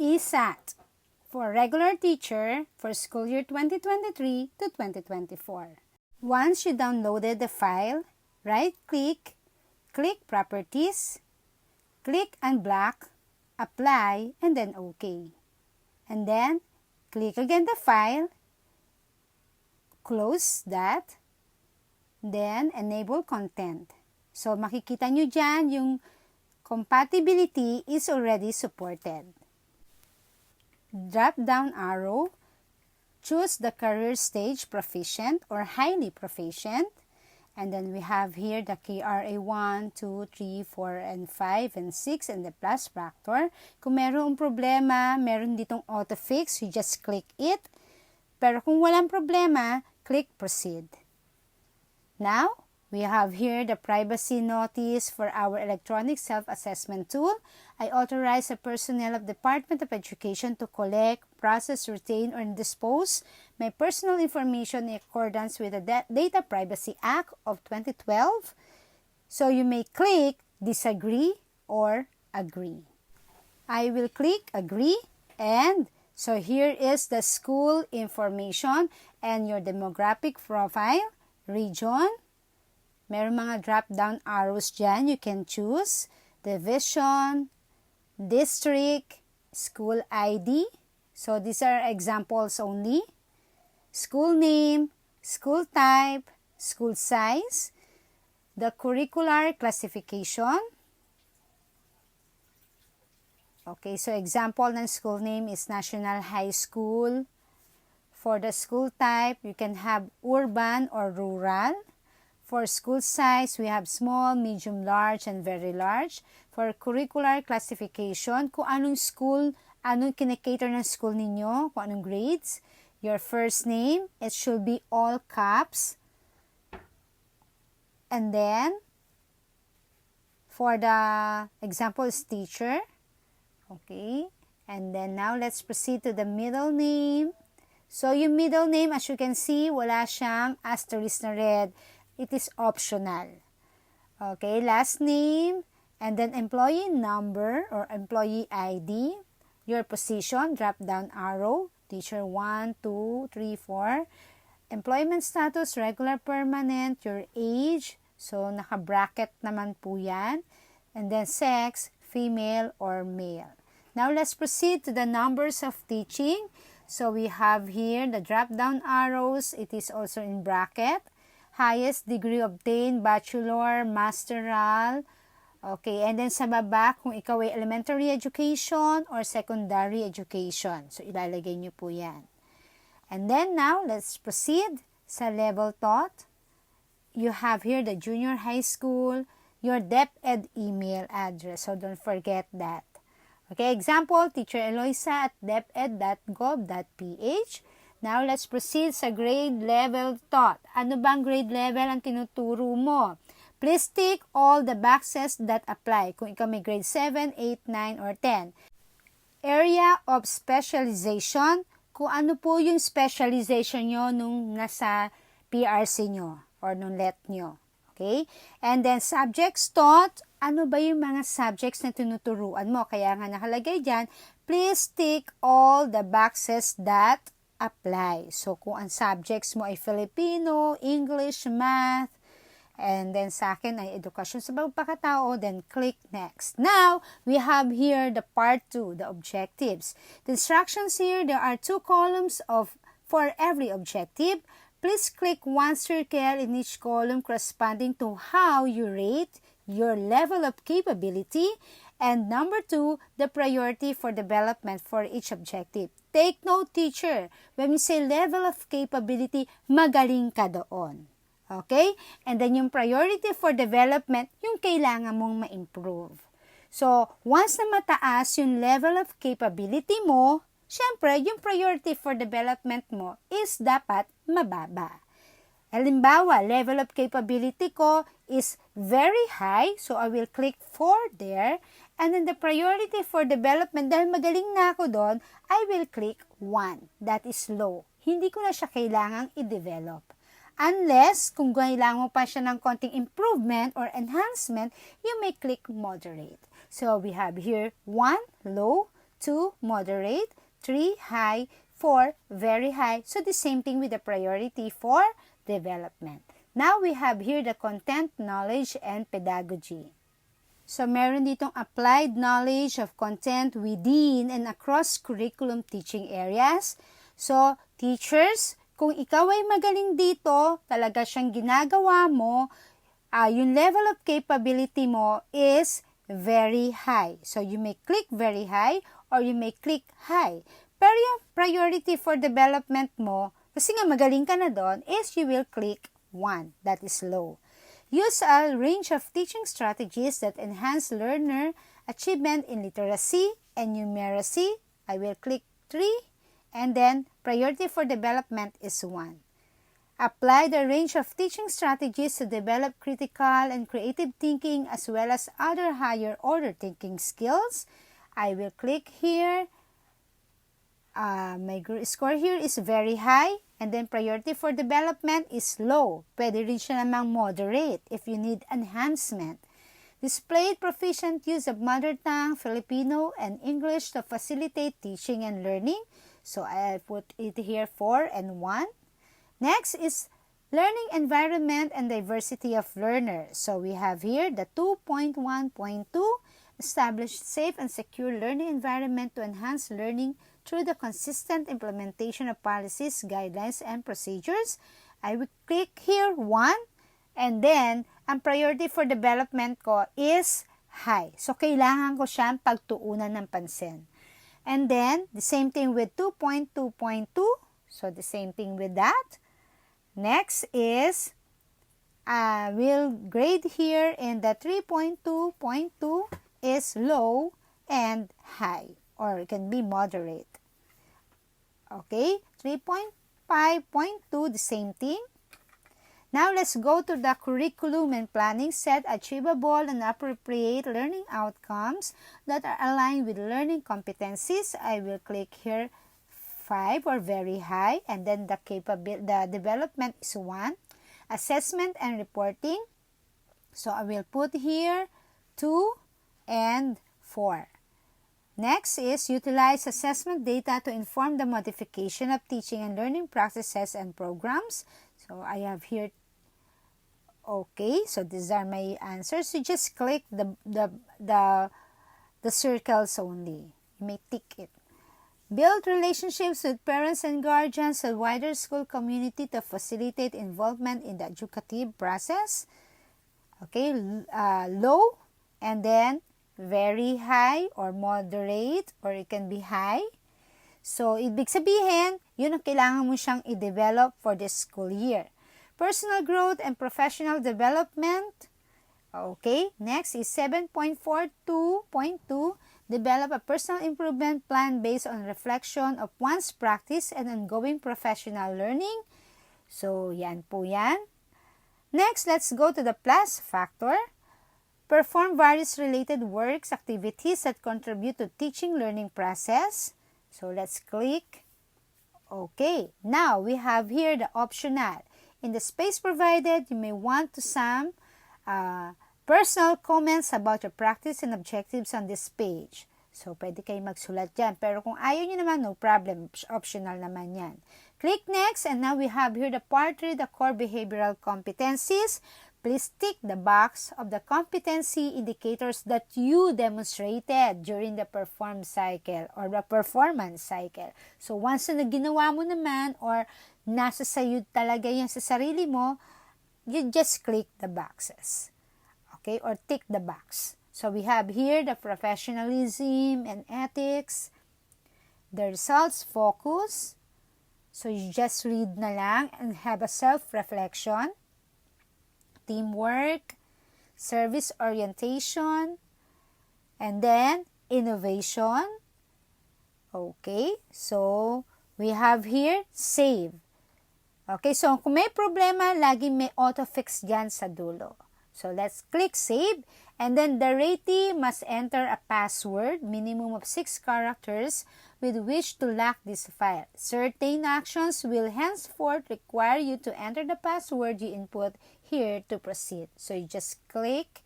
ESAT for regular teacher for school year 2023 to 2024. Once you downloaded the file, right-click, click Properties, click Unblock, Apply, and then OK. And then, click again the file, close that, then Enable Content. So, makikita nyo dyan yung compatibility is already supported. Drop down arrow, choose the career stage proficient or highly proficient. And then we have here the KRA 1, 2, 3, 4, and 5, and 6, and the plus factor. Kung merong problema, meron ditong auto-fix, you just click it. Pero kung walang problema, click Proceed. Now, we have here the privacy notice for our electronic self-assessment tool. I authorize the personnel of Department of Education to collect, process, retain, or dispose my personal information in accordance with the Data Privacy Act of 2012. So you may click Disagree or Agree. I will click Agree, and so here is the school information and your demographic profile, region. Meron mga drop-down arrows dyan. You can choose division, district, school ID. So, these are examples only. School name, school type, school size, the curricular classification. Okay, so example ng school name is National High School. For the school type, you can have urban or rural. For school size, we have small, medium, large, and very large. For curricular classification, kung anong school, anong kinikater ng school ninyo, kung anong grades. Your first name, it should be all caps. And then, for the example is teacher. Okay. And then now, let's proceed to the middle name. So, yung middle name, as you can see, wala siyang asterisk na red. It is optional. Okay, last name, and then employee number or employee ID, your position, drop down arrow, teacher 1, 2, 3, 4, employment status, regular, permanent, your age, so naka-bracket naman po yan, and then sex, female or male. Now, let's proceed to the numbers of teaching. So, we have here the drop down arrows, it is also in bracket. Highest degree obtained, bachelor, masteral. Okay, and then sa baba, kung ikaw ay elementary education or secondary education. So, ilalagay nyo po yan. And then now, let's proceed sa level taught. You have here the junior high school, your DepEd email address. So, don't forget that. Okay, example, Teacher Eloisa at deped.gov.ph. Now, let's proceed sa grade level taught. Ano bang grade level ang tinuturo mo? Please tick all the boxes that apply. Kung ikaw may grade 7, 8, 9, or 10. Area of specialization. Kung ano po yung specialization nyo nung nasa PRC nyo or nung LET nyo. Okay? And then, subjects taught. Ano ba yung mga subjects na tinuturuan mo? Kaya nga nakalagay dyan, please tick all the boxes that apply. So, kung ang subjects mo ay Filipino, English, Math, and then sa akin ay Edukasyon sa Pagkakatao, then click Next. Now, we have here the part 2, the objectives. The instructions here, there are 2 columns for every objective. Please click one circle in each column corresponding to how you rate your level of capability. And number 2, the priority for development for each objective. Take note, teacher, when we say level of capability, magaling ka doon. Okay? And then yung priority for development, yung kailangan mong ma-improve. So, once na mataas yung level of capability mo, syempre, yung priority for development mo is dapat mababa. Halimbawa, level of capability ko is very high, so I will click 4 there. And then the priority for development, dahil magaling na ako doon, I will click 1. That is low. Hindi ko na siya kailangang i-develop. Unless, kung kailangan mo pa siya ng konting improvement or enhancement, you may click moderate. So, we have here 1, low, 2, moderate, 3, high, 4, very high. So the same thing with the priority for development. Now we have here the content, knowledge, and pedagogy. So meron ditong applied knowledge of content within and across curriculum teaching areas. So teachers, kung ikaw ay magaling dito, talaga siyang ginagawa mo, yung level of capability mo is very high. So you may click very high or you may click high. Pero yung priority for development mo, kasi nga magaling ka na doon, is you will click 1. That is low. Use a range of teaching strategies that enhance learner achievement in literacy and numeracy. I will click 3. And then, priority for development is 1. Apply the range of teaching strategies to develop critical and creative thinking as well as other higher order thinking skills. I will click here. My score here is very high. And then priority for development is low. Pwede rin siya namang moderate if you need enhancement. Displayed proficient use of mother tongue, Filipino, and English to facilitate teaching and learning. So I put it here 4 and 1. Next is learning environment and diversity of learners. So we have here the 2.1.2, establish safe and secure learning environment to enhance learning through the consistent implementation of policies, guidelines, and procedures. I will click here 1, and then ang priority for development ko is high. So kailangan ko siyang pagtuunan ng pansin. And then the same thing with 2.2.2. So the same thing with that. Next is we'll grade here in the 3.2.2 is low and high, or it can be moderate. Okay, 3.5.2, the same thing. Now let's go to the curriculum and planning. Set achievable and appropriate learning outcomes that are aligned with learning competencies. I will click here 5 or very high, and then the development is 1. Assessment and reporting. So I will put here 2 and 4. Next is utilize assessment data to inform the modification of teaching and learning practices and programs. So I have here, okay, so these are my answers. You just click the circles only. You may tick it. Build relationships with parents and guardians and wider school community to facilitate involvement in the educative process. Okay, low, and then very high or moderate, or it can be high. So, ibig sabihin, yun ang kailangan mo siyang i-develop for this school year. Personal growth and professional development. Okay, next is 7.42.2. Develop a personal improvement plan based on reflection of one's practice and ongoing professional learning. So, yan po yan. Next, let's go to the plus factor. Perform various related works, activities that contribute to teaching learning process. So, let's click. Okay, now we have here the optional. In the space provided, you may want to some personal comments about your practice and objectives on this page. So, pwede kayo magsulat dyan. Pero kung ayaw nyo naman, no problem. Optional naman yan. Click next, and now we have here the part 3, the core behavioral competencies. Please tick the box of the competency indicators that you demonstrated during the perform cycle or the performance cycle. So, once na ginawa mo naman or nasa sayo talaga yan sa sarili mo, you just click the boxes. Okay? Or tick the box. So, we have here the professionalism and ethics, the results focus. So, you just read na lang and have a self-reflection. Teamwork, service orientation, and then innovation. Okay, so we have here save. Okay, so kung may problema, lagi may auto-fix dyan sa dulo. So let's click save, and then the ratee must enter a password, minimum of 6 characters, with which to lock this file. Certain actions will henceforth require you to enter the password you input here to proceed. So you just click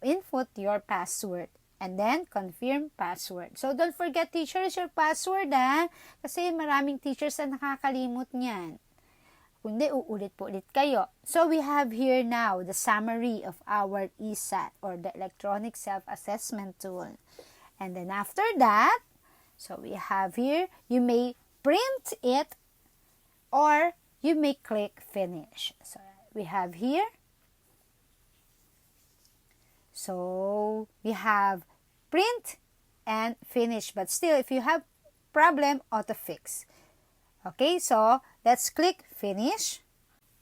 input your password. And then, confirm password. So, don't forget, teacher, is your password, Kasi maraming teachers na nakakalimot niyan. Kundi, uulit po ulit kayo. So, we have here now the summary of our ESAT or the Electronic Self-Assessment Tool. And then, after that, so we have here, you may print it or you may click finish. So, we have here. So, we have print and finish. But still, if you have problem, auto-fix. Okay, so let's click finish.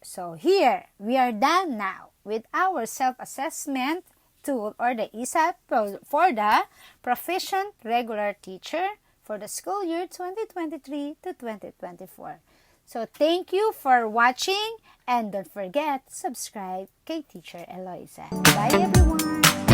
So, here, we are done now with our self-assessment tool or the ESAT for the Proficient Regular Teacher for the school year 2023 to 2024. So, thank you for watching and don't forget to subscribe kay Teacher Eloisa. Bye everyone!